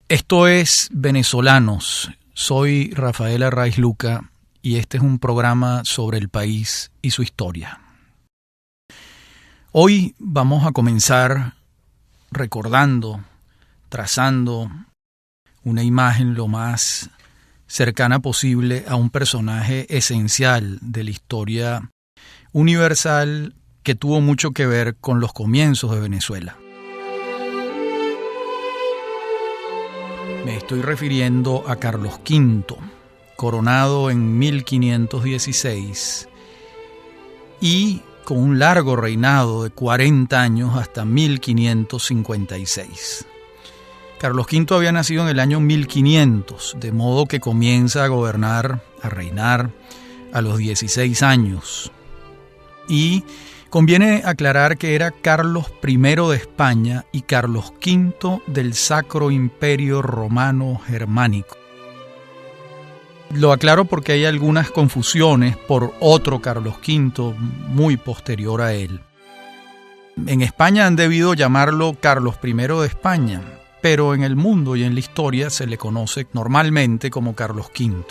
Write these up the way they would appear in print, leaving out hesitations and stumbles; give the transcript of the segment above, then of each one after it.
Esto es Venezolanos. Soy Rafael Arraiz Luca y este es un programa sobre el país y su historia. Hoy vamos a comenzar recordando, trazando una imagen lo más cercana posible a un personaje esencial de la historia universal que tuvo mucho que ver con los comienzos de Venezuela. Me estoy refiriendo a Carlos V, coronado en 1516 y con un largo reinado de 40 años hasta 1556. Carlos V había nacido en el año 1500, de modo que comienza a gobernar, a reinar a los 16 años. Y conviene aclarar que era Carlos I de España y Carlos V del Sacro Imperio Romano Germánico. Lo aclaro porque hay algunas confusiones por otro Carlos V muy posterior a él. En España han debido llamarlo Carlos I de España, pero en el mundo y en la historia se le conoce normalmente como Carlos V.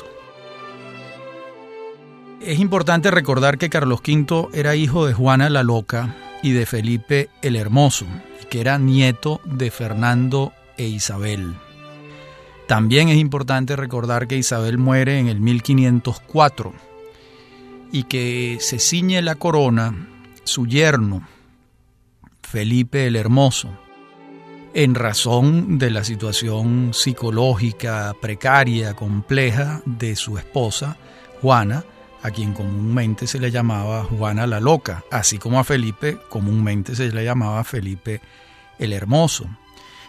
Es importante recordar que Carlos V era hijo de Juana la Loca y de Felipe el Hermoso, y que era nieto de Fernando e Isabel. También es importante recordar que Isabel muere en el 1504 y que se ciñe la corona su yerno, Felipe el Hermoso, en razón de la situación psicológica precaria, compleja de su esposa, Juana, a quien comúnmente se le llamaba Juana la Loca, así como a Felipe comúnmente se le llamaba Felipe el Hermoso.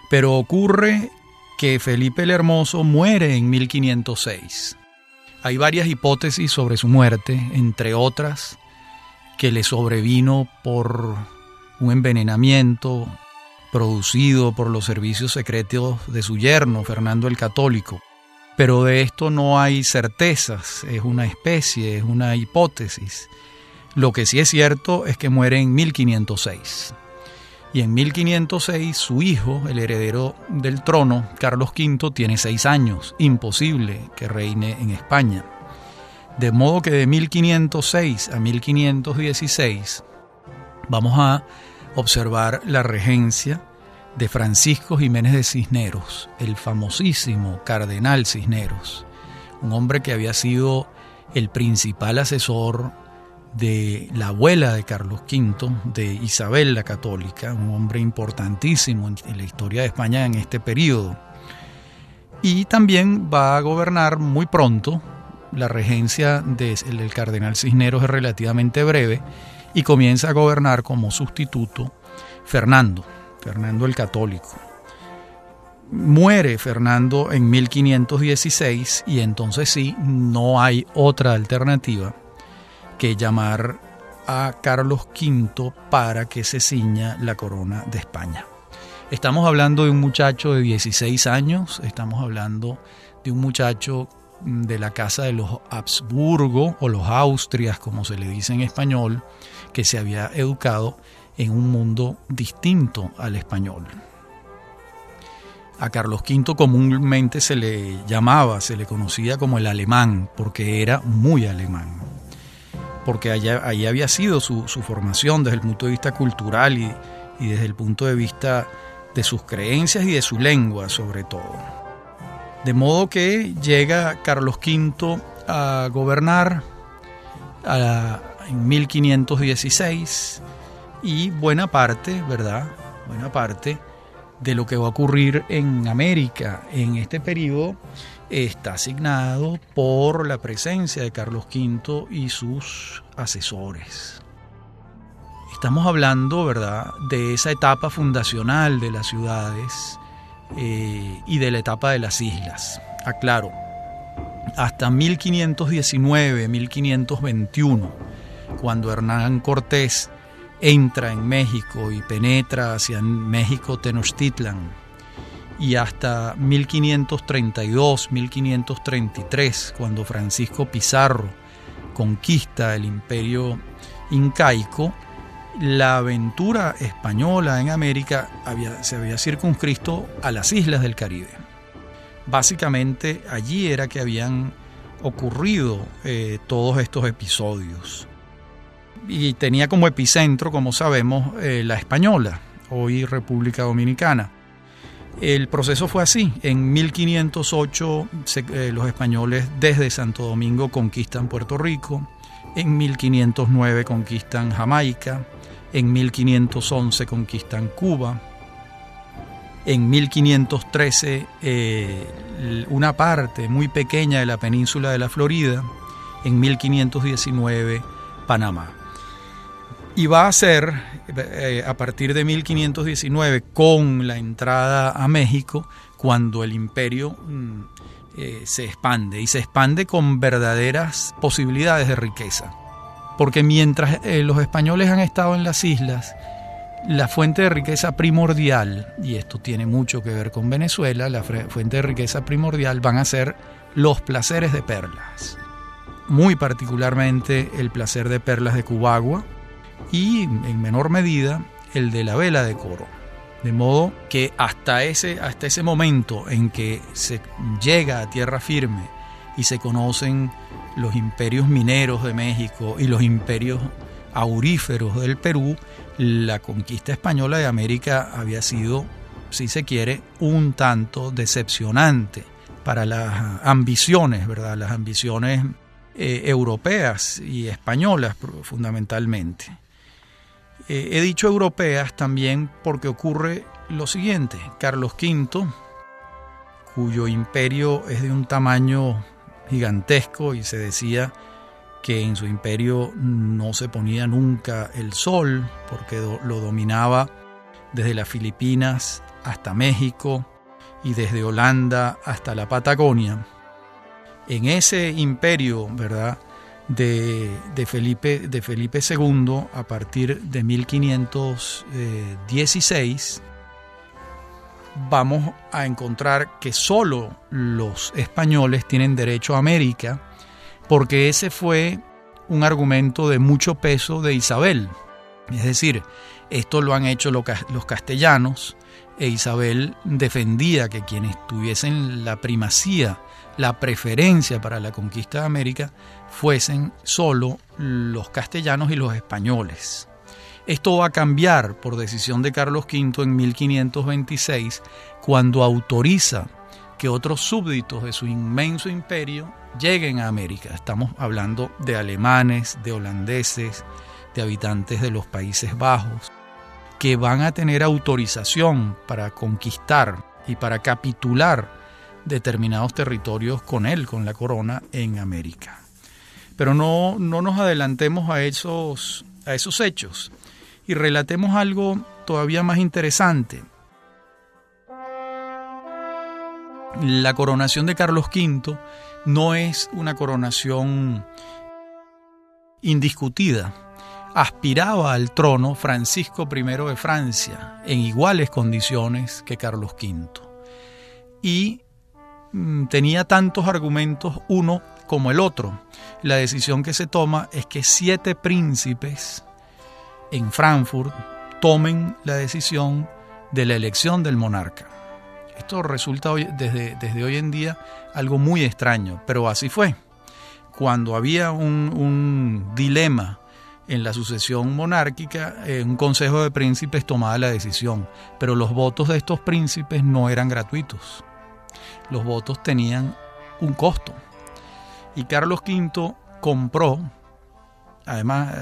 Pero ocurre que Felipe el Hermoso muere en 1506. Hay varias hipótesis sobre su muerte, entre otras que le sobrevino por un envenenamiento producido por los servicios secretos de su yerno, Fernando el Católico. Pero de esto no hay certezas, es una especie, es una hipótesis. Lo que sí es cierto es que muere en 1506. Y en 1506 su hijo, el heredero del trono, Carlos V, tiene 6 años. Imposible que reine en España. De modo que de 1506 a 1516 vamos a observar la regencia de Francisco Jiménez de Cisneros, el famosísimo cardenal Cisneros, un hombre que había sido el principal asesor de la abuela de Carlos V, de Isabel la Católica, un hombre importantísimo en la historia de España en este periodo. Y también va a gobernar muy pronto. La regencia del cardenal Cisneros es relativamente breve y comienza a gobernar como sustituto Fernando el Católico. Muere Fernando en 1516 y entonces sí, no hay otra alternativa que llamar a Carlos V para que se ciña la corona de España. Estamos hablando de un muchacho de 16 años, estamos hablando de un muchacho de la casa de los Habsburgo o los Austrias, como se le dice en español, que se había educado en un mundo distinto al español. A Carlos V comúnmente se le conocía como el alemán, porque era muy alemán, porque ahí había sido su formación desde el punto de vista cultural y desde el punto de vista de sus creencias y de su lengua sobre todo. De modo que llega Carlos V a gobernar en 1516 y buena parte de lo que va a ocurrir en América en este periodo está asignado por la presencia de Carlos V y sus asesores. Estamos hablando, ¿verdad?, de esa etapa fundacional de las ciudades y de la etapa de las islas. Aclaro, hasta 1519, 1521, cuando Hernán Cortés entra en México y penetra hacia México Tenochtitlan, y hasta 1532, 1533, cuando Francisco Pizarro conquista el imperio incaico, la aventura española en América se había circunscrito a las islas del Caribe. Básicamente allí era que habían ocurrido todos estos episodios. Y tenía como epicentro, como sabemos, la Española, hoy República Dominicana. El proceso fue así. En 1508 los españoles desde Santo Domingo conquistan Puerto Rico. En 1509 conquistan Jamaica. En 1511 conquistan Cuba. En 1513 una parte muy pequeña de la península de la Florida. En 1519 Panamá. Y va a ser, a partir de 1519, con la entrada a México, cuando el imperio se expande, y se expande con verdaderas posibilidades de riqueza. Porque mientras los españoles han estado en las islas, la fuente de riqueza primordial, y esto tiene mucho que ver con Venezuela, la fuente de riqueza primordial van a ser los placeres de perlas. Muy particularmente el placer de perlas de Cubagua, y en menor medida el de la vela de Coro. De modo que hasta ese momento en que se llega a tierra firme y se conocen los imperios mineros de México y los imperios auríferos del Perú, la conquista española de América había sido, si se quiere, un tanto decepcionante para las ambiciones, ¿verdad? Las ambiciones europeas y españolas fundamentalmente. He dicho europeas también porque ocurre lo siguiente. Carlos V, cuyo imperio es de un tamaño gigantesco y se decía que en su imperio no se ponía nunca el sol porque lo dominaba desde las Filipinas hasta México y desde Holanda hasta la Patagonia. En ese imperio, ¿verdad?, de Felipe II, a partir de 1516, vamos a encontrar que solo los españoles tienen derecho a América, porque ese fue un argumento de mucho peso de Isabel. Es decir, esto lo han hecho los castellanos, e Isabel defendía que quienes tuviesen la primacía, la preferencia para la conquista de América, fuesen solo los castellanos y los españoles. Esto va a cambiar por decisión de Carlos V en 1526, cuando autoriza que otros súbditos de su inmenso imperio lleguen a América. Estamos hablando de alemanes, de holandeses, de habitantes de los Países Bajos, que van a tener autorización para conquistar y para capitular determinados territorios con la corona en América. Pero no nos adelantemos a esos hechos y relatemos algo todavía más interesante. La coronación de Carlos V no es una coronación indiscutida. Aspiraba al trono Francisco I de Francia en iguales condiciones que Carlos V. Y tenía tantos argumentos uno como el otro. La decisión que se toma es que 7 príncipes en Frankfurt tomen la decisión de la elección del monarca. Esto resulta desde hoy en día algo muy extraño, pero así fue. Cuando había un dilema en la sucesión monárquica, un consejo de príncipes tomaba la decisión, pero los votos de estos príncipes no eran gratuitos. Los votos tenían un costo. Y Carlos V compró, además,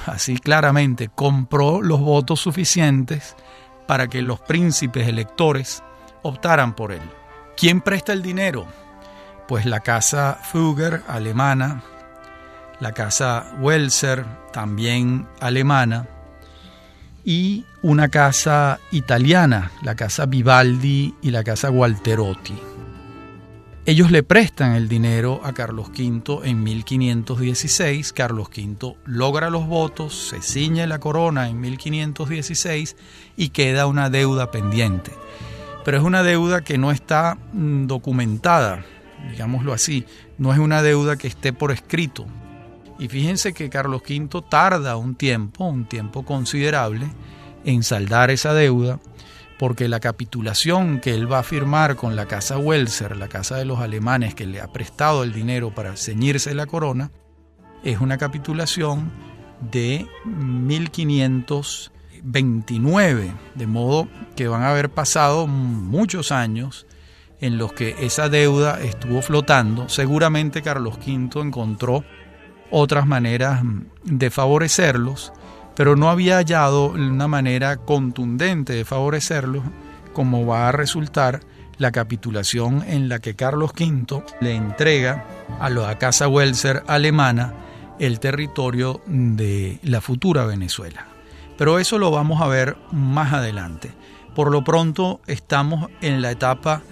así claramente, compró los votos suficientes para que los príncipes electores optaran por él. ¿Quién presta el dinero? Pues la casa Fugger, alemana, la casa Welser, también alemana, y una casa italiana, la casa Vivaldi y la casa Gualterotti. Ellos le prestan el dinero a Carlos V en 1516. Carlos V logra los votos, se ciñe la corona en 1516 y queda una deuda pendiente. Pero es una deuda que no está documentada, digámoslo así. No es una deuda que esté por escrito. Y fíjense que Carlos V tarda un tiempo considerable en saldar esa deuda, porque la capitulación que él va a firmar con la casa Welser, la casa de los alemanes que le ha prestado el dinero para ceñirse la corona, es una capitulación de 1529, de modo que van a haber pasado muchos años en los que esa deuda estuvo flotando. Seguramente Carlos V encontró otras maneras de favorecerlos, pero no había hallado una manera contundente de favorecerlos, como va a resultar la capitulación en la que Carlos V le entrega a la casa Welser alemana el territorio de la futura Venezuela. Pero eso lo vamos a ver más adelante. Por lo pronto estamos en la etapa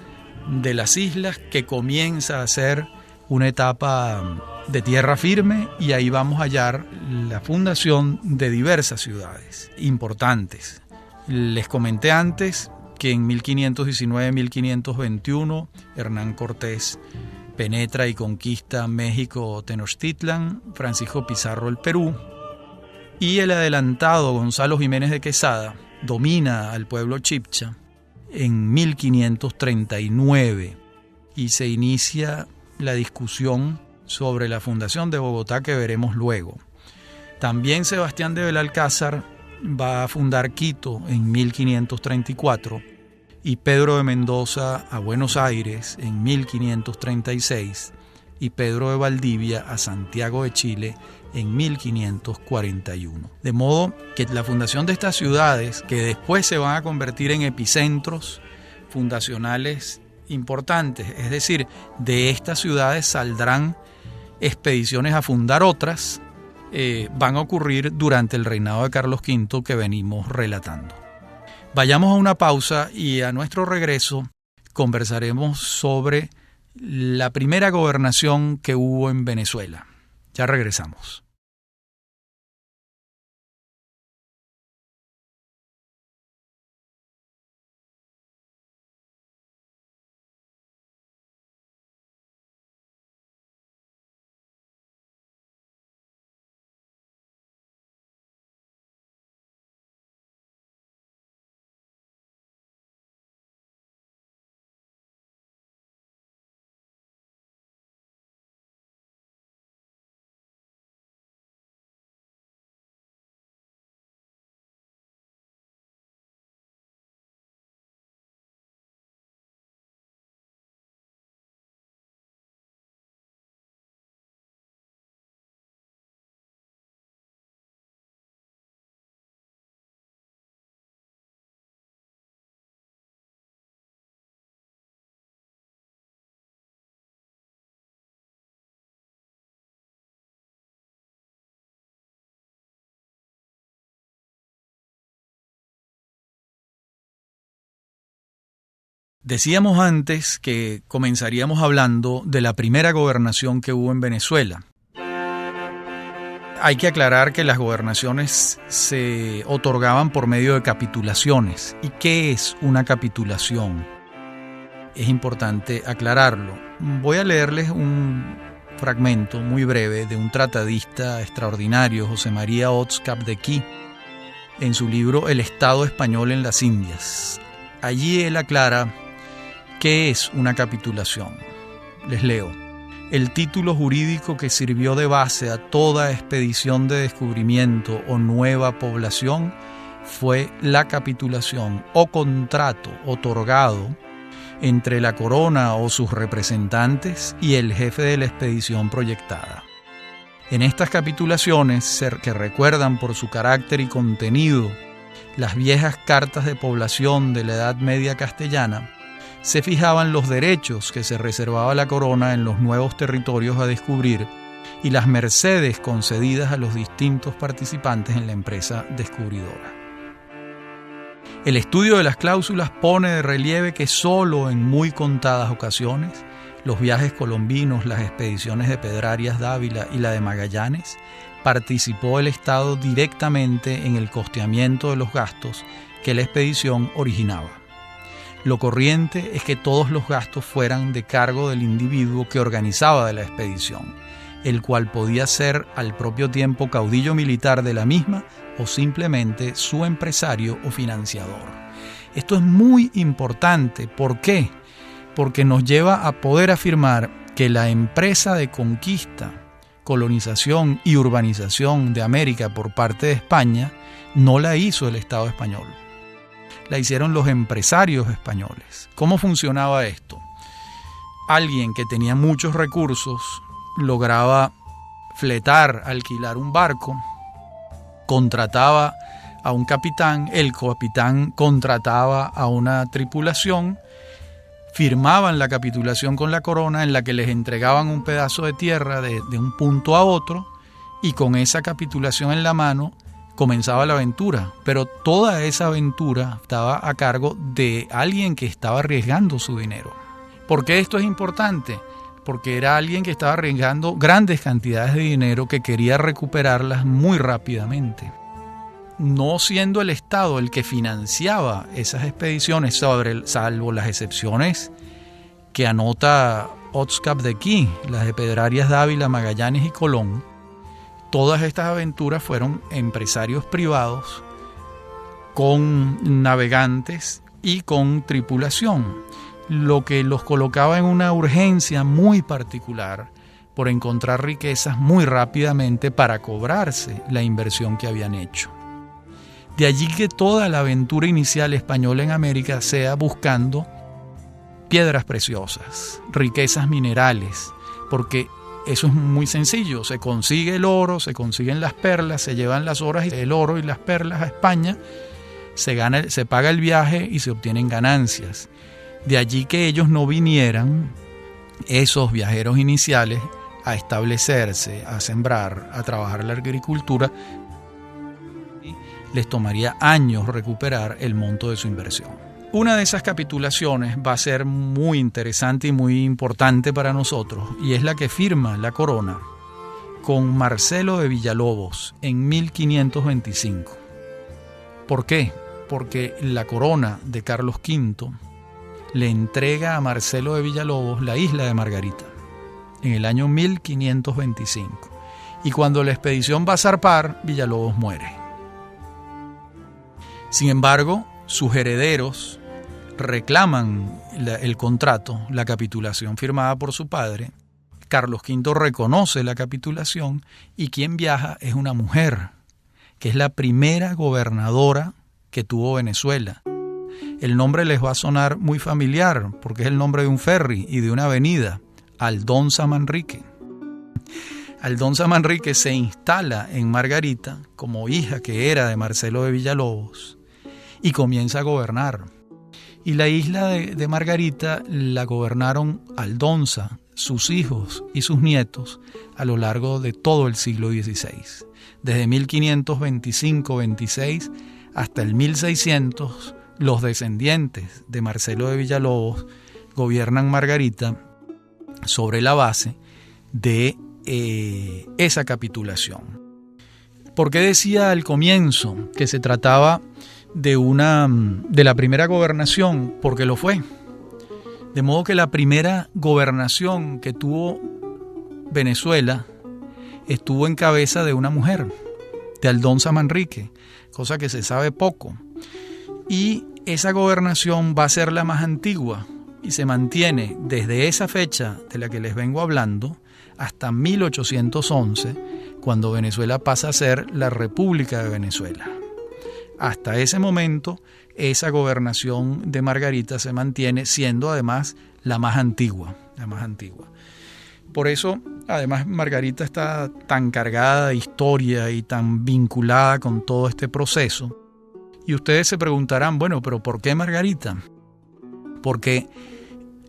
de las islas, que comienza a ser una etapa de tierra firme, y ahí vamos a hallar la fundación de diversas ciudades importantes. Les comenté antes que en 1519-1521 Hernán Cortés penetra y conquista México Tenochtitlan, Francisco Pizarro el Perú, y el adelantado Gonzalo Jiménez de Quesada domina al pueblo chibcha en 1539 y se inicia la discusión sobre la fundación de Bogotá, que veremos luego. También Sebastián de Belalcázar va a fundar Quito en 1534 y Pedro de Mendoza a Buenos Aires en 1536 y Pedro de Valdivia a Santiago de Chile en 1541. De modo que la fundación de estas ciudades, que después se van a convertir en epicentros fundacionales importantes, es decir, de estas ciudades saldrán expediciones a fundar otras, van a ocurrir durante el reinado de Carlos V que venimos relatando. Vayamos a una pausa y a nuestro regreso conversaremos sobre la primera gobernación que hubo en Venezuela. Ya regresamos. Decíamos antes que comenzaríamos hablando de la primera gobernación que hubo en Venezuela. Hay que aclarar que las gobernaciones se otorgaban por medio de capitulaciones. ¿Y qué es una capitulación? Es importante aclararlo. Voy a leerles un fragmento muy breve de un tratadista extraordinario, José María Ots Capdequí, en su libro El Estado Español en las Indias. Allí él aclara qué es una capitulación. Les leo. El título jurídico que sirvió de base a toda expedición de descubrimiento o nueva población fue la capitulación o contrato otorgado entre la corona o sus representantes y el jefe de la expedición proyectada. En estas capitulaciones, que recuerdan por su carácter y contenido las viejas cartas de población de la Edad Media castellana, se fijaban los derechos que se reservaba la corona en los nuevos territorios a descubrir y las mercedes concedidas a los distintos participantes en la empresa descubridora. El estudio de las cláusulas pone de relieve que solo en muy contadas ocasiones los viajes colombinos, las expediciones de Pedrarias Dávila y la de Magallanes, participó el Estado directamente en el costeamiento de los gastos que la expedición originaba. Lo corriente es que todos los gastos fueran de cargo del individuo que organizaba de la expedición, el cual podía ser al propio tiempo caudillo militar de la misma o simplemente su empresario o financiador. Esto es muy importante. ¿Por qué? Porque nos lleva a poder afirmar que la empresa de conquista, colonización y urbanización de América por parte de España no la hizo el Estado español. La hicieron los empresarios españoles. ¿Cómo funcionaba esto? Alguien que tenía muchos recursos lograba fletar, alquilar un barco, contrataba a un capitán, el capitán contrataba a una tripulación, firmaban la capitulación con la corona en la que les entregaban un pedazo de tierra de un punto a otro, y con esa capitulación en la mano comenzaba la aventura. Pero toda esa aventura estaba a cargo de alguien que estaba arriesgando su dinero. ¿Por qué esto es importante? Porque era alguien que estaba arriesgando grandes cantidades de dinero que quería recuperarlas muy rápidamente. No siendo el Estado el que financiaba esas expediciones, salvo las excepciones que anota Otzcap de Key, las de Pedrarias Dávila, Magallanes y Colón, todas estas aventuras fueron empresarios privados con navegantes y con tripulación, lo que los colocaba en una urgencia muy particular por encontrar riquezas muy rápidamente para cobrarse la inversión que habían hecho. De allí que toda la aventura inicial española en América sea buscando piedras preciosas, riquezas minerales, porque eso es muy sencillo. Se consigue el oro, se consiguen las perlas, se llevan las horas, el oro y las perlas a España, se paga el viaje y se obtienen ganancias. De allí que ellos no vinieran, esos viajeros iniciales, a establecerse, a sembrar, a trabajar la agricultura. Les tomaría años recuperar el monto de su inversión. Una de esas capitulaciones va a ser muy interesante y muy importante para nosotros, y es la que firma la corona con Marcelo de Villalobos en 1525. ¿Por qué? Porque la corona de Carlos V le entrega a Marcelo de Villalobos la isla de Margarita en el año 1525. Y cuando la expedición va a zarpar, Villalobos muere. Sin embargo, sus herederos reclaman el contrato, la capitulación firmada por su padre. Carlos V reconoce la capitulación y quien viaja es una mujer, que es la primera gobernadora que tuvo Venezuela. El nombre les va a sonar muy familiar porque es el nombre de un ferry y de una avenida, Aldonza Manrique. Aldonza Manrique se instala en Margarita como hija que era de Marcelo de Villalobos y comienza a gobernar. Y la isla de Margarita la gobernaron Aldonza, sus hijos y sus nietos a lo largo de todo el siglo XVI. Desde 1525-26 hasta el 1600, los descendientes de Marcelo de Villalobos gobiernan Margarita sobre la base de esa capitulación. ¿Por qué decía al comienzo que se trataba de la primera gobernación? Porque lo fue. De modo que la primera gobernación que tuvo Venezuela estuvo en cabeza de una mujer, de Aldonza Manrique, cosa que se sabe poco. Y esa gobernación va a ser la más antigua y se mantiene desde esa fecha de la que les vengo hablando hasta 1811, cuando Venezuela pasa a ser la República de Venezuela. Hasta ese momento, esa gobernación de Margarita se mantiene siendo además la más antigua. Por eso, además, Margarita está tan cargada de historia y tan vinculada con todo este proceso. Y ustedes se preguntarán, bueno, pero ¿por qué Margarita? Porque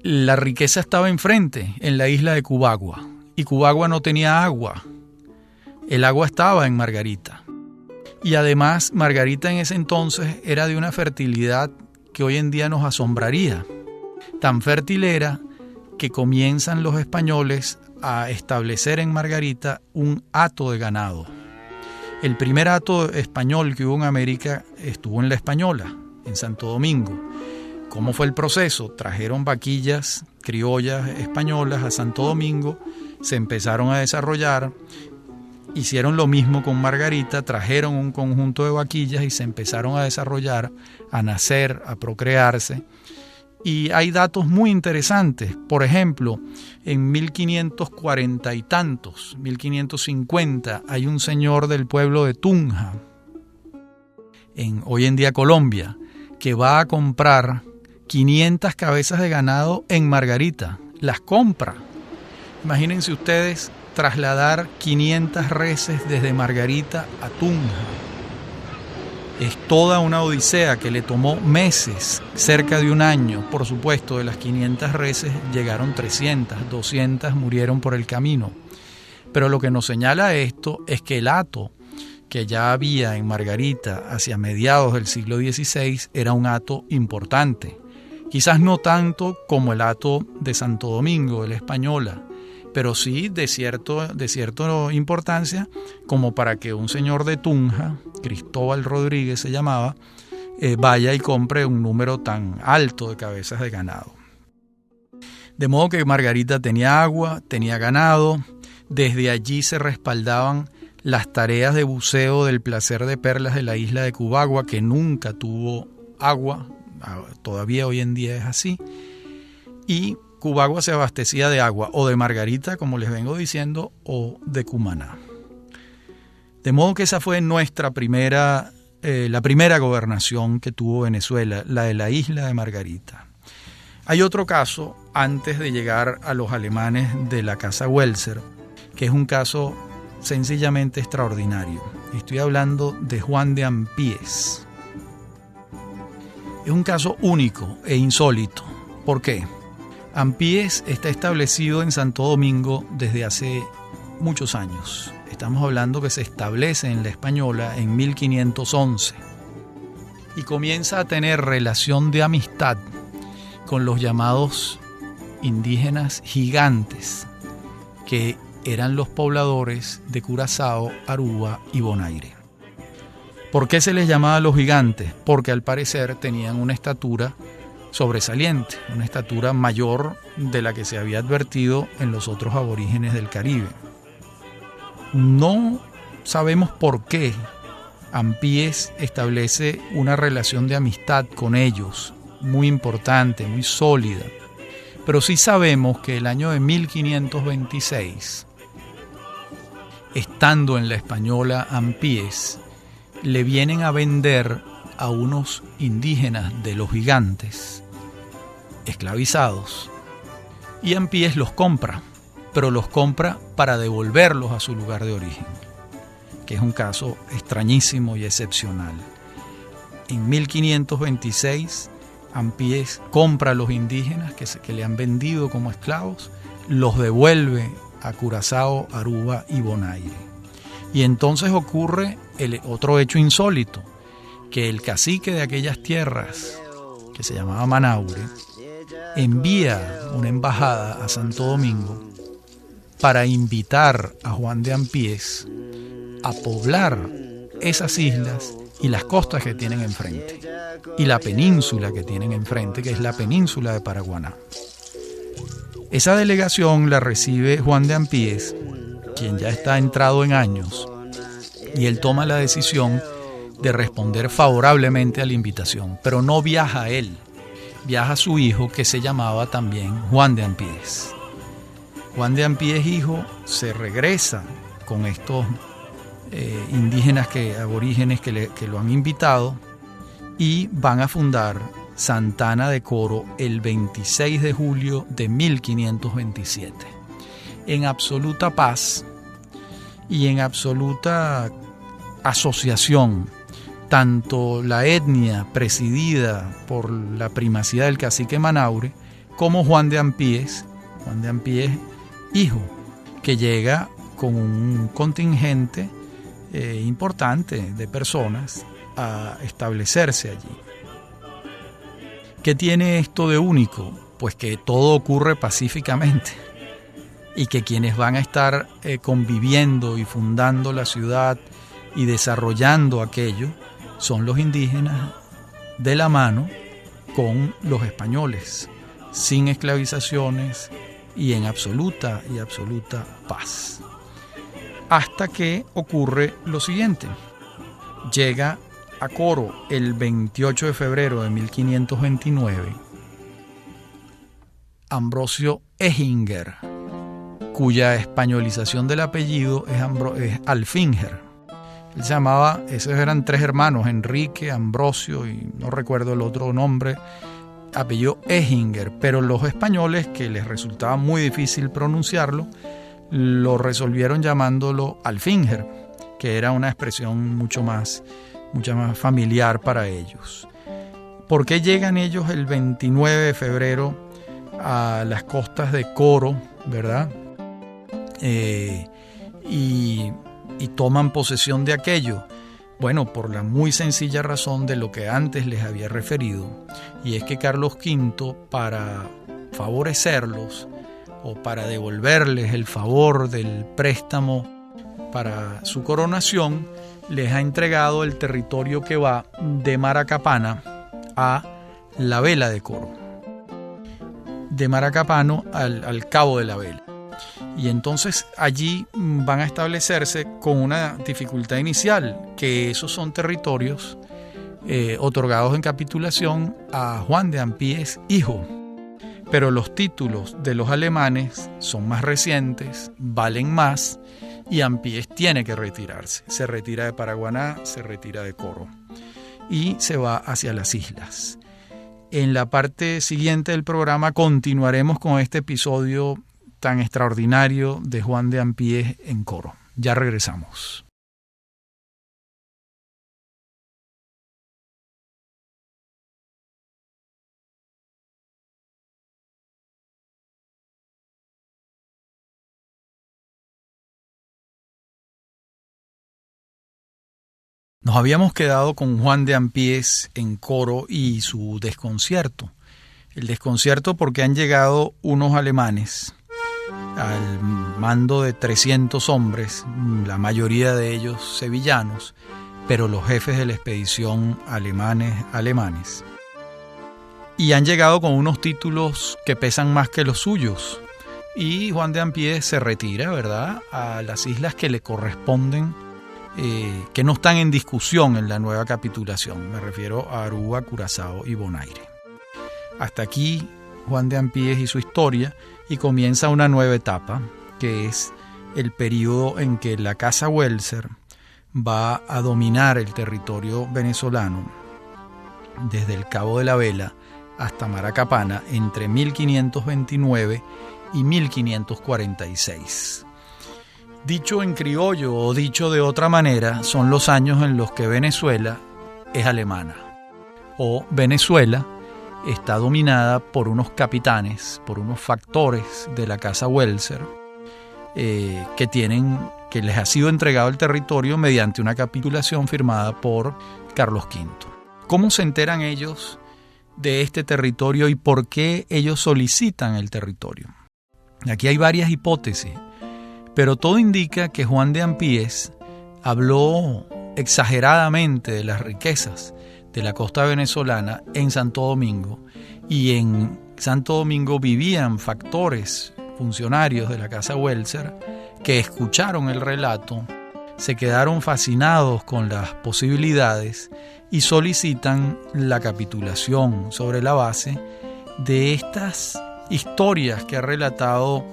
la riqueza estaba enfrente, en la isla de Cubagua, y Cubagua no tenía agua. El agua estaba en Margarita. Y además, Margarita en ese entonces era de una fertilidad que hoy en día nos asombraría. Tan fértil era que comienzan los españoles a establecer en Margarita un hato de ganado. El primer hato español que hubo en América estuvo en La Española, en Santo Domingo. ¿Cómo fue el proceso? Trajeron vaquillas criollas españolas a Santo Domingo, se empezaron a desarrollar, hicieron lo mismo con Margarita, trajeron un conjunto de vaquillas y se empezaron a desarrollar, a nacer, a procrearse. Y hay datos muy interesantes. Por ejemplo, en 1540 y tantos, 1550, hay un señor del pueblo de Tunja, hoy en día Colombia, que va a comprar 500 cabezas de ganado en Margarita. Las compra. Imagínense ustedes trasladar 500 reses desde Margarita a Tunja. Es toda una odisea que le tomó meses, cerca de un año. Por supuesto, de las 500 reses llegaron 300, 200 murieron por el camino. Pero lo que nos señala esto es que el hato que ya había en Margarita hacia mediados del siglo XVI era un hato importante. Quizás no tanto como el hato de Santo Domingo, de la Española, pero sí de cierta importancia como para que un señor de Tunja, Cristóbal Rodríguez se llamaba, vaya y compre un número tan alto de cabezas de ganado. De modo que Margarita tenía agua, tenía ganado, desde allí se respaldaban las tareas de buceo del Placer de Perlas de la isla de Cubagua, que nunca tuvo agua, todavía hoy en día es así, y Cubagua se abastecía de agua o de Margarita, como les vengo diciendo, o de Cumaná. De modo que esa fue la primera gobernación que tuvo Venezuela, la de la isla de Margarita. Hay otro caso antes de llegar a los alemanes de la Casa Welser, que es un caso sencillamente extraordinario. Estoy hablando de Juan de Ampíes. Es un caso único e insólito. ¿Por qué? Ampíes está establecido en Santo Domingo desde hace muchos años. Estamos hablando que se establece en la Española en 1511 y comienza a tener relación de amistad con los llamados indígenas gigantes, que eran los pobladores de Curazao, Aruba y Bonaire. ¿Por qué se les llamaba los gigantes? Porque al parecer tenían una estatura sobresaliente, una estatura mayor de la que se había advertido en los otros aborígenes del Caribe. No sabemos por qué Ampíes establece una relación de amistad con ellos, muy importante, muy sólida, pero sí sabemos que el año de 1526, estando en la Española Ampíes, le vienen a vender a unos indígenas de los gigantes, esclavizados, y Ampíes los compra, pero los compra para devolverlos a su lugar de origen, que es un caso extrañísimo y excepcional. En 1526, Ampíes compra a los indígenas que le han vendido como esclavos, los devuelve a Curazao, Aruba y Bonaire. Y entonces ocurre otro hecho insólito, que el cacique de aquellas tierras, que se llamaba Manaure, envía una embajada a Santo Domingo para invitar a Juan de Ampíes a poblar esas islas y las costas que tienen enfrente, y la península que tienen enfrente, que es la península de Paraguaná. Esa delegación la recibe Juan de Ampíes, quien ya está entrado en años, y él toma la decisión de responder favorablemente a la invitación, pero no viaja él, viaja su hijo, que se llamaba también Juan de Ampíes. Juan de Ampíes, hijo, se regresa con estos indígenas aborígenes que lo han invitado, y van a fundar Santana de Coro el 26 de julio de 1527, en absoluta paz y en absoluta asociación. Tanto la etnia presidida por la primacía del cacique Manaure como Juan de Ampíes hijo, que llega con un contingente importante de personas a establecerse allí. ¿Qué tiene esto de único? Pues que todo ocurre pacíficamente y que quienes van a estar conviviendo y fundando la ciudad y desarrollando aquello son los indígenas de la mano con los españoles, sin esclavizaciones y en absoluta paz. hasta que ocurre lo siguiente. Llega a Coro el 28 de febrero de 1529 Ambrosio Ehinger, cuya españolización del apellido es Alfinger. Él se llamaba, esos eran 3 hermanos, Enrique, Ambrosio y no recuerdo el otro nombre, apellido Ehinger, pero los españoles, que les resultaba muy difícil pronunciarlo, lo resolvieron llamándolo Alfinger, que era una expresión mucho más familiar para ellos. ¿Por qué llegan ellos el 29 de febrero a las costas de Coro, verdad? Y toman posesión de aquello. Bueno, por la muy sencilla razón de lo que antes les había referido, y es que Carlos V, para favorecerlos o para devolverles el favor del préstamo para su coronación, les ha entregado el territorio que va de Maracapana a la Vela de Coro, de Maracapano al Cabo de la Vela. Y entonces allí van a establecerse con una dificultad inicial, que esos son territorios otorgados en capitulación a Juan de Ampíes, hijo. Pero los títulos de los alemanes son más recientes, valen más, y Ampíes tiene que retirarse. Se retira de Paraguaná, se retira de Coro y se va hacia las islas. En la parte siguiente del programa continuaremos con este episodio tan extraordinario de Juan de Ampíes en Coro. Ya regresamos. Nos habíamos quedado con Juan de Ampíes en Coro y su desconcierto. El desconcierto porque han llegado unos alemanes al mando de 300 hombres, la mayoría de ellos sevillanos, pero los jefes de la expedición alemanes. Y han llegado con unos títulos que pesan más que los suyos. Y Juan de Ampíes se retira, ¿verdad?, a las islas que le corresponden, que no están en discusión en la nueva capitulación. Me refiero a Aruba, Curazao y Bonaire. Hasta aquí Juan de Ampíes y su historia, y comienza una nueva etapa, que es el periodo en que la Casa Welser va a dominar el territorio venezolano desde el Cabo de la Vela hasta Maracapana entre 1529 y 1546. Dicho en criollo o dicho de otra manera, son los años en los que Venezuela es alemana, o Venezuela está dominada por unos capitanes, por unos factores de la Casa Welser, que les ha sido entregado el territorio mediante una capitulación firmada por Carlos V. ¿Cómo se enteran ellos de este territorio y por qué ellos solicitan el territorio? Aquí hay varias hipótesis, pero todo indica que Juan de Ampíes habló exageradamente de las riquezas de la costa venezolana en Santo Domingo, y en Santo Domingo vivían factores, funcionarios de la Casa Welser, que escucharon el relato, se quedaron fascinados con las posibilidades y solicitan la capitulación sobre la base de estas historias que ha relatado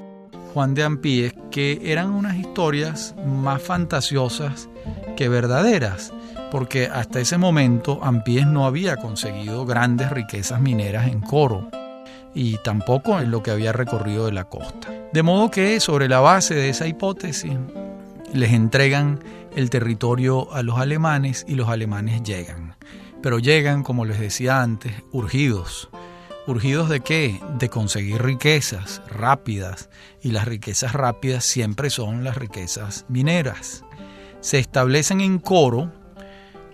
Juan de Ampíes, que eran unas historias más fantasiosas que verdaderas, porque hasta ese momento Ampíes no había conseguido grandes riquezas mineras en Coro y tampoco en lo que había recorrido de la costa. De modo que sobre la base de esa hipótesis les entregan el territorio a los alemanes y los alemanes llegan. Pero llegan, como les decía antes, urgidos. ¿Urgidos de qué? De conseguir riquezas rápidas, y las riquezas rápidas siempre son las riquezas mineras. Se establecen en Coro.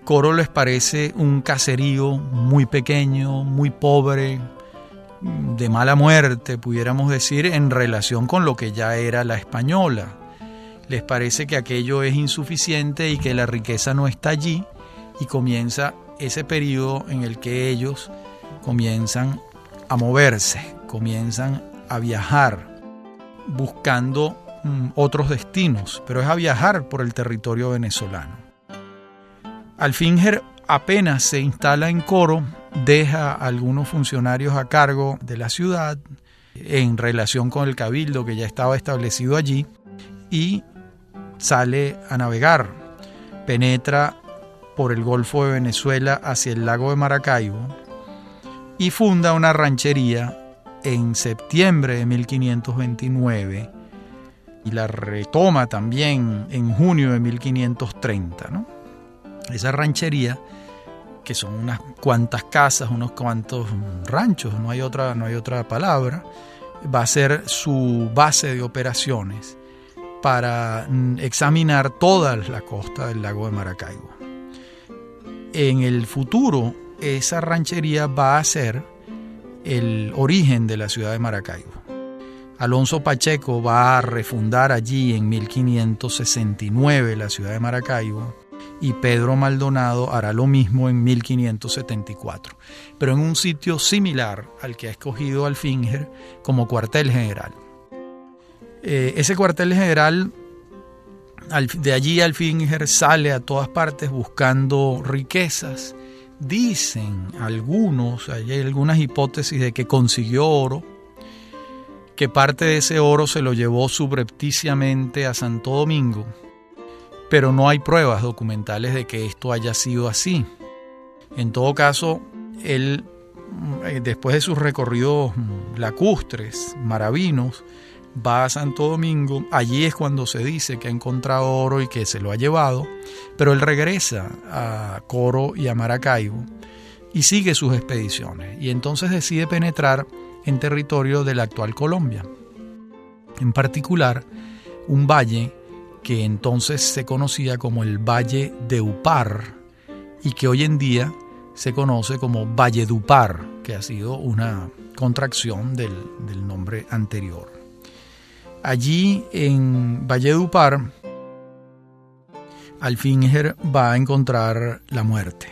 Coro les parece un caserío muy pequeño, muy pobre, de mala muerte, pudiéramos decir, en relación con lo que ya era la Española. Les parece que aquello es insuficiente y que la riqueza no está allí, y comienza ese periodo en el que ellos comienzan a moverse, comienzan a viajar, buscando otros destinos, pero es a viajar por el territorio venezolano. Alfinger apenas se instala en Coro, deja a algunos funcionarios a cargo de la ciudad en relación con el cabildo que ya estaba establecido allí y sale a navegar. Penetra por el Golfo de Venezuela hacia el lago de Maracaibo y funda una ranchería en septiembre de 1529 y la retoma también en junio de 1530, ¿no? Esa ranchería, que son unas cuantas casas, unos cuantos ranchos, no hay otra palabra, va a ser su base de operaciones para examinar toda la costa del lago de Maracaibo. En el futuro, esa ranchería va a ser el origen de la ciudad de Maracaibo. Alonso Pacheco va a refundar allí en 1569 la ciudad de Maracaibo y Pedro Maldonado hará lo mismo en 1574, pero en un sitio similar al que ha escogido Alfinger como cuartel general. Ese cuartel general, de allí Alfinger sale a todas partes buscando riquezas. Dicen algunos, hay algunas hipótesis de que consiguió oro, que parte de ese oro se lo llevó subrepticiamente a Santo Domingo, pero no hay pruebas documentales de que esto haya sido así. En todo caso, él, después de sus recorridos lacustres, maravinos, va a Santo Domingo. Allí es cuando se dice que ha encontrado oro y que se lo ha llevado, pero él regresa a Coro y a Maracaibo y sigue sus expediciones, y entonces decide penetrar en territorio de la actual Colombia, en particular un valle que entonces se conocía como el Valle de Upar y que hoy en día se conoce como Valledupar, que ha sido una contracción del nombre anterior. Allí en Valledupar, Alfinger va a encontrar la muerte.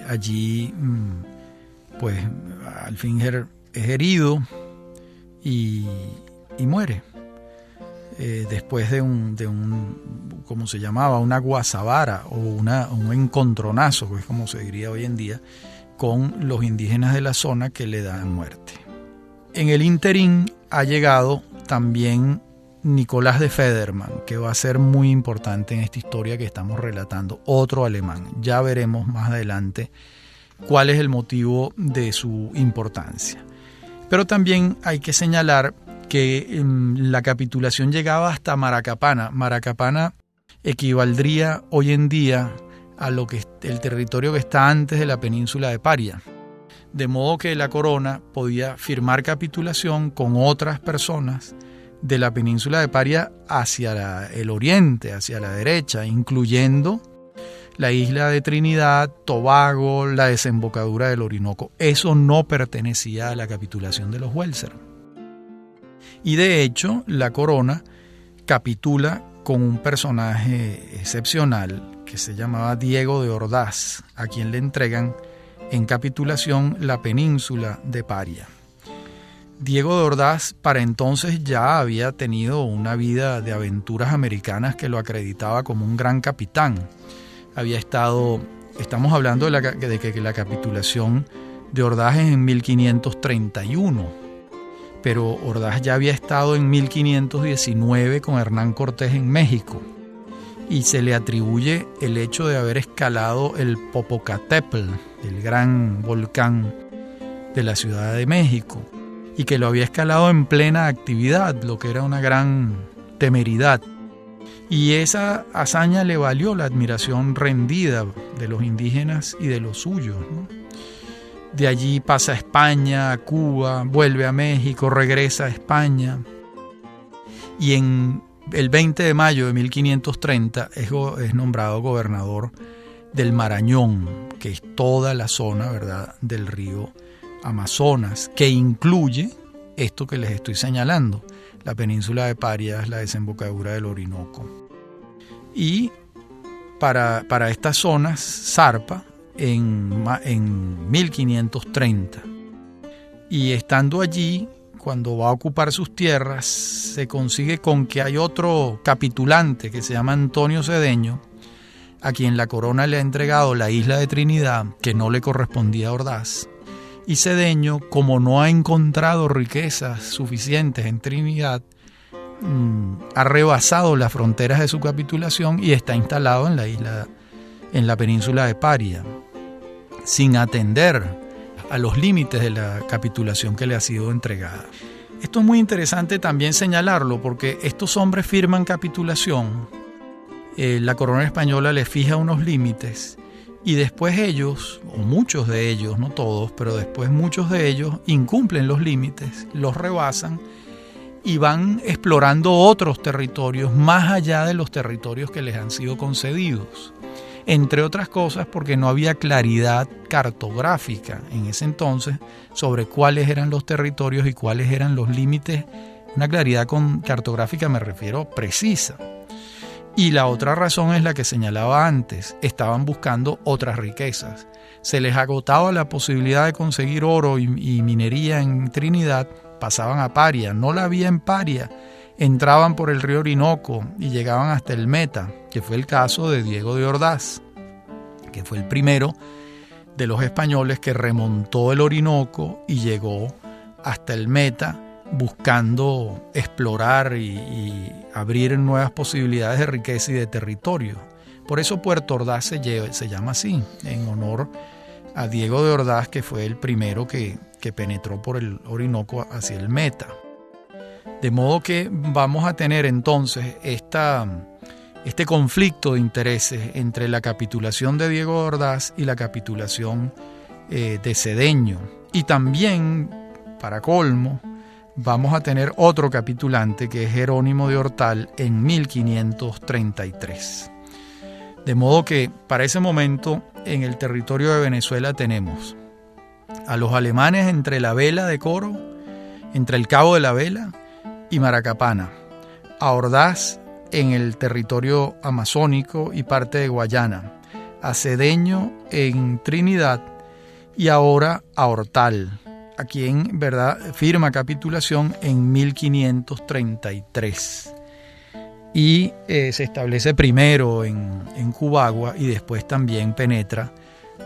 Allí, pues, Alfinger es herido y muere. Después de un ¿cómo se llamaba? Una guasabara o un encontronazo, que es como se diría hoy en día, con los indígenas de la zona que le dan muerte. En el ínterin ha llegado también Nicolás de Federman, que va a ser muy importante en esta historia que estamos relatando, otro alemán. Ya veremos más adelante cuál es el motivo de su importancia. Pero también hay que señalar que la capitulación llegaba hasta Maracapana. Maracapana equivaldría hoy en día a lo que el territorio que está antes de la península de Paria. De modo que la corona podía firmar capitulación con otras personas de la península de Paria hacia el oriente, hacia la derecha, incluyendo la isla de Trinidad, Tobago, la desembocadura del Orinoco. Eso no pertenecía a la capitulación de los Welser. Y de hecho, la corona capitula con un personaje excepcional que se llamaba Diego de Ordaz, a quien le entregan en capitulación la península de Paria. Diego de Ordaz para entonces ya había tenido una vida de aventuras americanas que lo acreditaba como un gran capitán. Había estado, estamos hablando de que la capitulación de Ordaz es en 1531, pero Ordaz ya había estado en 1519 con Hernán Cortés en México, y se le atribuye el hecho de haber escalado el Popocatépetl, el gran volcán de la Ciudad de México, y que lo había escalado en plena actividad, lo que era una gran temeridad. Y esa hazaña le valió la admiración rendida de los indígenas y de los suyos, ¿no? De allí pasa a España, a Cuba, vuelve a México, regresa a España, y en el 20 de mayo de 1530 es nombrado gobernador del Marañón, que es toda la zona, ¿verdad?, del río Amazonas, que incluye esto que les estoy señalando, la península de Parias, la desembocadura del Orinoco. Y para estas zonas zarpa en 1530. Y estando allí, cuando va a ocupar sus tierras, se consigue con que hay otro capitulante que se llama Antonio Cedeño, a quien la corona le ha entregado la isla de Trinidad, que no le correspondía a Ordaz. Y Cedeño, como no ha encontrado riquezas suficientes en Trinidad, ha rebasado las fronteras de su capitulación y está instalado en la isla, en la península de Paria, sin atender a los límites de la capitulación que le ha sido entregada. Esto es muy interesante también señalarlo, porque estos hombres firman capitulación, la corona española les fija unos límites y después ellos, o muchos de ellos, no todos, pero después muchos de ellos incumplen los límites, los rebasan y van explorando otros territorios más allá de los territorios que les han sido concedidos. Entre otras cosas porque no había claridad cartográfica en ese entonces sobre cuáles eran los territorios y cuáles eran los límites. Una claridad cartográfica me refiero precisa. Y la otra razón es la que señalaba antes, estaban buscando otras riquezas. Se les agotaba la posibilidad de conseguir oro y minería en Trinidad, pasaban a Paria, no la había en Paria, entraban por el río Orinoco y llegaban hasta el Meta, que fue el caso de Diego de Ordaz, que fue el primero de los españoles que remontó el Orinoco y llegó hasta el Meta, buscando explorar y abrir nuevas posibilidades de riqueza y de territorio. Por eso Puerto Ordaz se llama así, en honor a Diego de Ordaz, que fue el primero que penetró por el Orinoco hacia el Meta. De modo que vamos a tener entonces este conflicto de intereses entre la capitulación de Diego de Ordaz y la capitulación de Cedeño. Y también, para colmo, vamos a tener otro capitulante que es Jerónimo de Hortal en 1533. De modo que para ese momento en el territorio de Venezuela tenemos a los alemanes entre la Vela de Coro, entre el Cabo de la Vela y Maracapana, a Ordaz en el territorio amazónico y parte de Guayana, a Cedeño en Trinidad y ahora a Hortal, a quien, ¿verdad?, firma capitulación en 1533 y se establece primero en Cubagua y después también penetra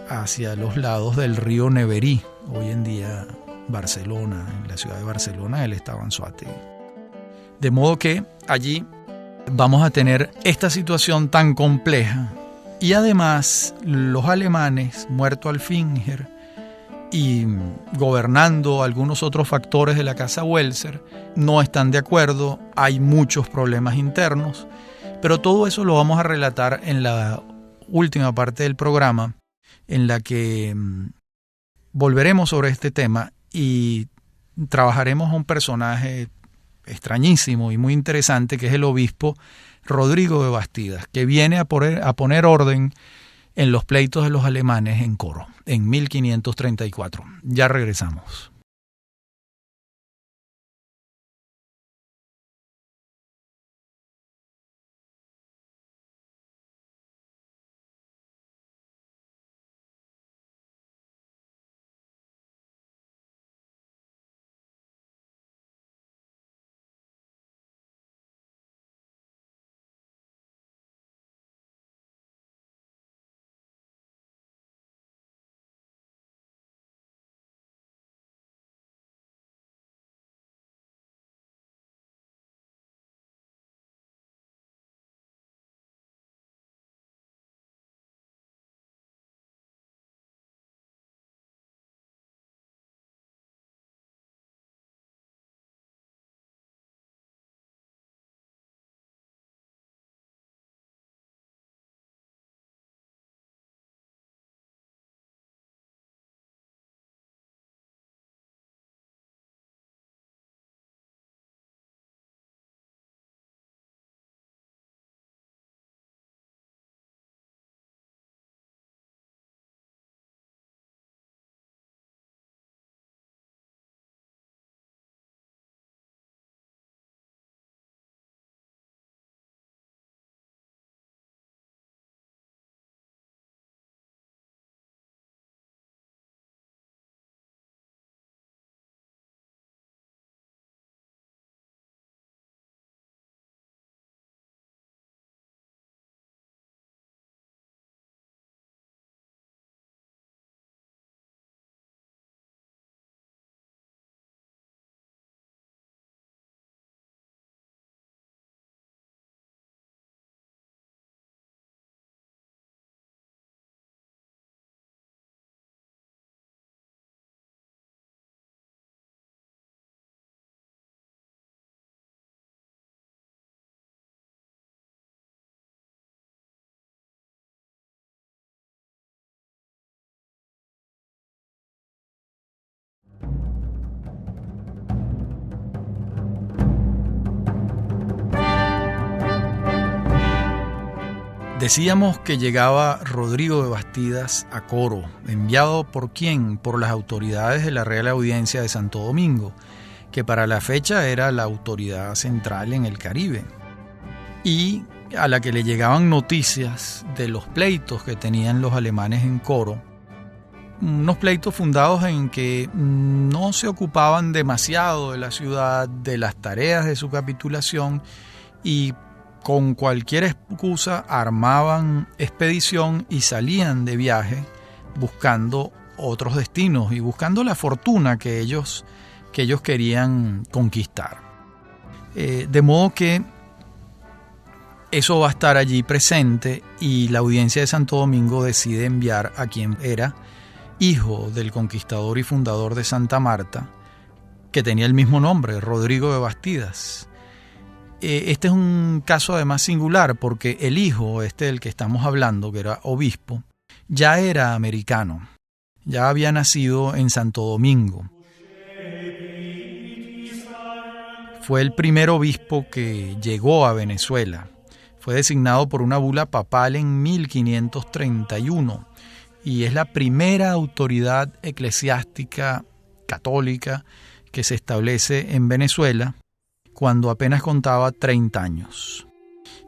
hacia los lados del río Neverí, hoy en día Barcelona, en la ciudad de Barcelona, el estado Anzoátegui. De modo que allí vamos a tener esta situación tan compleja y además los alemanes, muerto Alfinger y gobernando algunos otros factores de la Casa Welser, no están de acuerdo, hay muchos problemas internos, pero todo eso lo vamos a relatar en la última parte del programa, en la que volveremos sobre este tema y trabajaremos a un personaje extrañísimo y muy interesante, que es el obispo Rodrigo de Bastidas, que viene a poner orden en los pleitos de los alemanes en Coro, en 1534. Ya regresamos. Decíamos que llegaba Rodrigo de Bastidas a Coro, enviado ¿por quién? Por las autoridades de la Real Audiencia de Santo Domingo, que para la fecha era la autoridad central en el Caribe, y a la que le llegaban noticias de los pleitos que tenían los alemanes en Coro, unos pleitos fundados en que no se ocupaban demasiado de la ciudad, de las tareas de su capitulación, y con cualquier excusa armaban expedición y salían de viaje buscando otros destinos y buscando la fortuna que ellos querían conquistar. De modo que eso va a estar allí presente, y la Audiencia de Santo Domingo decide enviar a quien era hijo del conquistador y fundador de Santa Marta, que tenía el mismo nombre, Rodrigo de Bastidas. Este es un caso además singular porque el hijo del que estamos hablando, que era obispo, ya era americano, ya había nacido en Santo Domingo. Fue el primer obispo que llegó a Venezuela. Fue designado por una bula papal en 1531 y es la primera autoridad eclesiástica católica que se establece en Venezuela cuando apenas contaba 30 años.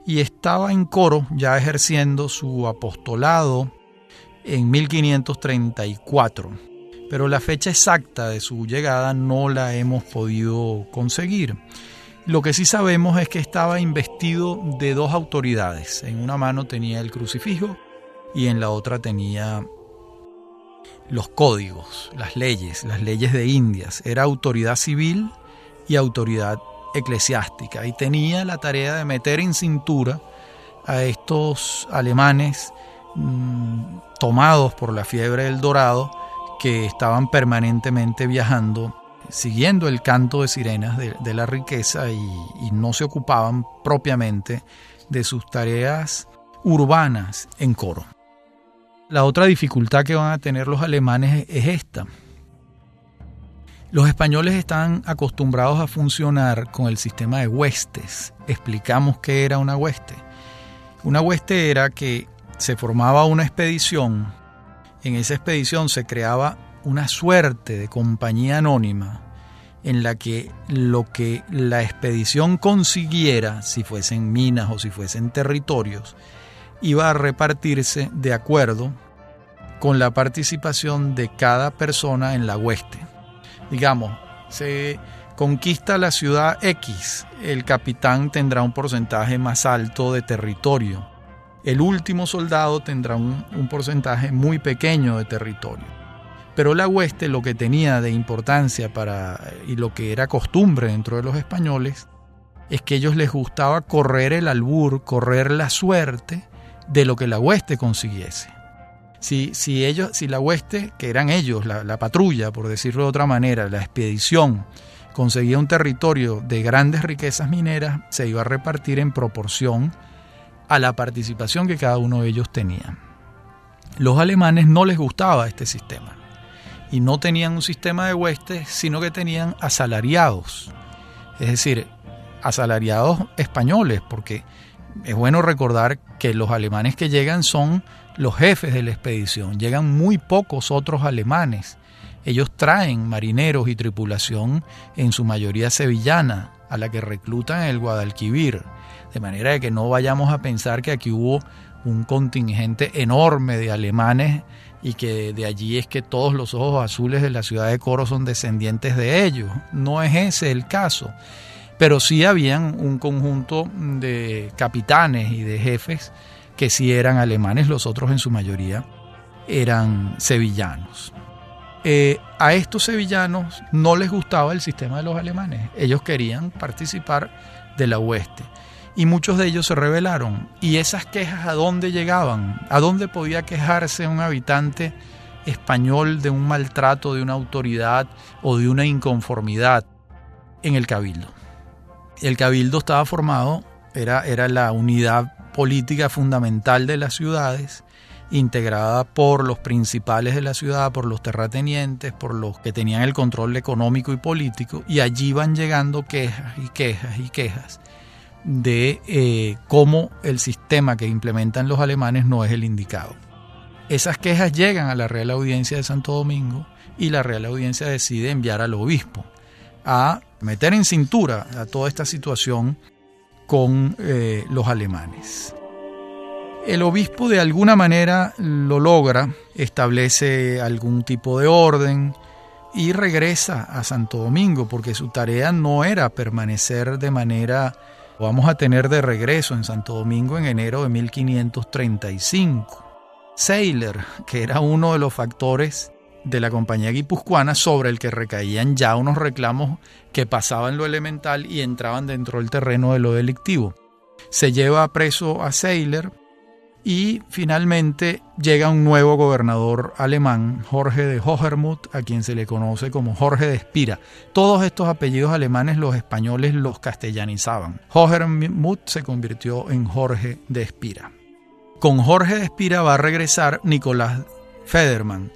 Y estaba en Coro ya ejerciendo su apostolado en 1534, pero la fecha exacta de su llegada no la hemos podido conseguir. Lo que sí sabemos es que estaba investido de dos autoridades. En una mano tenía el crucifijo y en la otra tenía los códigos, las leyes de Indias. Era autoridad civil y autoridad eclesiástica, y tenía la tarea de meter en cintura a estos alemanes tomados por la fiebre del dorado, que estaban permanentemente viajando siguiendo el canto de sirenas de la riqueza y no se ocupaban propiamente de sus tareas urbanas en Coro. La otra dificultad que van a tener los alemanes es esta. Los españoles están acostumbrados a funcionar con el sistema de huestes. Explicamos qué era una hueste. Una hueste era que se formaba una expedición. En esa expedición se creaba una suerte de compañía anónima en la que lo que la expedición consiguiera, si fuesen minas o si fuesen territorios, iba a repartirse de acuerdo con la participación de cada persona en la hueste. Digamos, se conquista la ciudad X, el capitán tendrá un porcentaje más alto de territorio. El último soldado tendrá un porcentaje muy pequeño de territorio. Pero la hueste, lo que tenía de importancia y lo que era costumbre dentro de los españoles, es que a ellos les gustaba correr el albur, correr la suerte de lo que la hueste consiguiese. Si la hueste, que eran ellos, la patrulla, por decirlo de otra manera, la expedición, conseguía un territorio de grandes riquezas mineras, se iba a repartir en proporción a la participación que cada uno de ellos tenía. Los alemanes no les gustaba este sistema. Y no tenían un sistema de huestes, sino que tenían asalariados. Es decir, asalariados españoles, porque es bueno recordar que los alemanes que llegan son los jefes de la expedición. Llegan muy pocos otros alemanes. Ellos traen marineros y tripulación, en su mayoría sevillana, a la que reclutan en el Guadalquivir. De manera que no vayamos a pensar que aquí hubo un contingente enorme de alemanes y que de allí es que todos los ojos azules de la ciudad de Coro son descendientes de ellos. No es ese el caso, pero sí habían un conjunto de capitanes y de jefes que sí eran alemanes, los otros en su mayoría eran sevillanos. A estos sevillanos no les gustaba el sistema de los alemanes, ellos querían participar de la hueste. Y muchos de ellos se rebelaron. ¿Y esas quejas a dónde llegaban? ¿A dónde podía quejarse un habitante español de un maltrato de una autoridad o de una inconformidad? En el cabildo. El cabildo estaba formado, era la unidad política fundamental de las ciudades, integrada por los principales de la ciudad, por los terratenientes, por los que tenían el control económico y político, y allí van llegando quejas y quejas y quejas, de cómo el sistema que implementan los alemanes no es el indicado. Esas quejas llegan a la Real Audiencia de Santo Domingo y la Real Audiencia decide enviar al obispo a meter en cintura a toda esta situación con los alemanes. El obispo de alguna manera lo logra, establece algún tipo de orden y regresa a Santo Domingo, porque su tarea no era permanecer de manera, vamos a tener de regreso en Santo Domingo en enero de 1535. Seiler, que era uno de los factores de la compañía guipuzcoana sobre el que recaían ya unos reclamos que pasaban lo elemental y entraban dentro del terreno de lo delictivo. Se lleva preso a Seiler y finalmente llega un nuevo gobernador alemán, Jorge de Hohermuth, a quien se le conoce como Jorge de Espira. Todos estos apellidos alemanes los españoles los castellanizaban. Hohermuth se convirtió en Jorge de Espira. Con Jorge de Espira va a regresar Nicolás Federmann,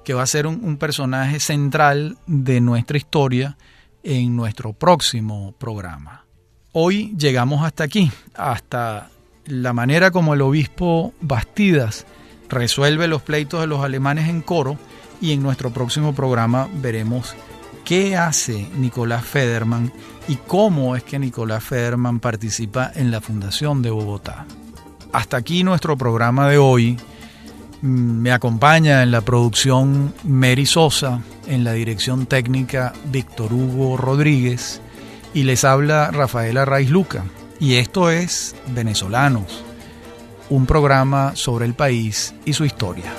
que va a ser un personaje central de nuestra historia en nuestro próximo programa. Hoy llegamos hasta aquí, hasta la manera como el obispo Bastidas resuelve los pleitos de los alemanes en Coro, y en nuestro próximo programa veremos qué hace Nicolás Federmann y cómo es que Nicolás Federmann participa en la fundación de Bogotá. Hasta aquí nuestro programa de hoy. Me acompaña en la producción Mary Sosa, en la dirección técnica Víctor Hugo Rodríguez y les habla Rafael Arraiz Luca. Y esto es Venezolanos, un programa sobre el país y su historia.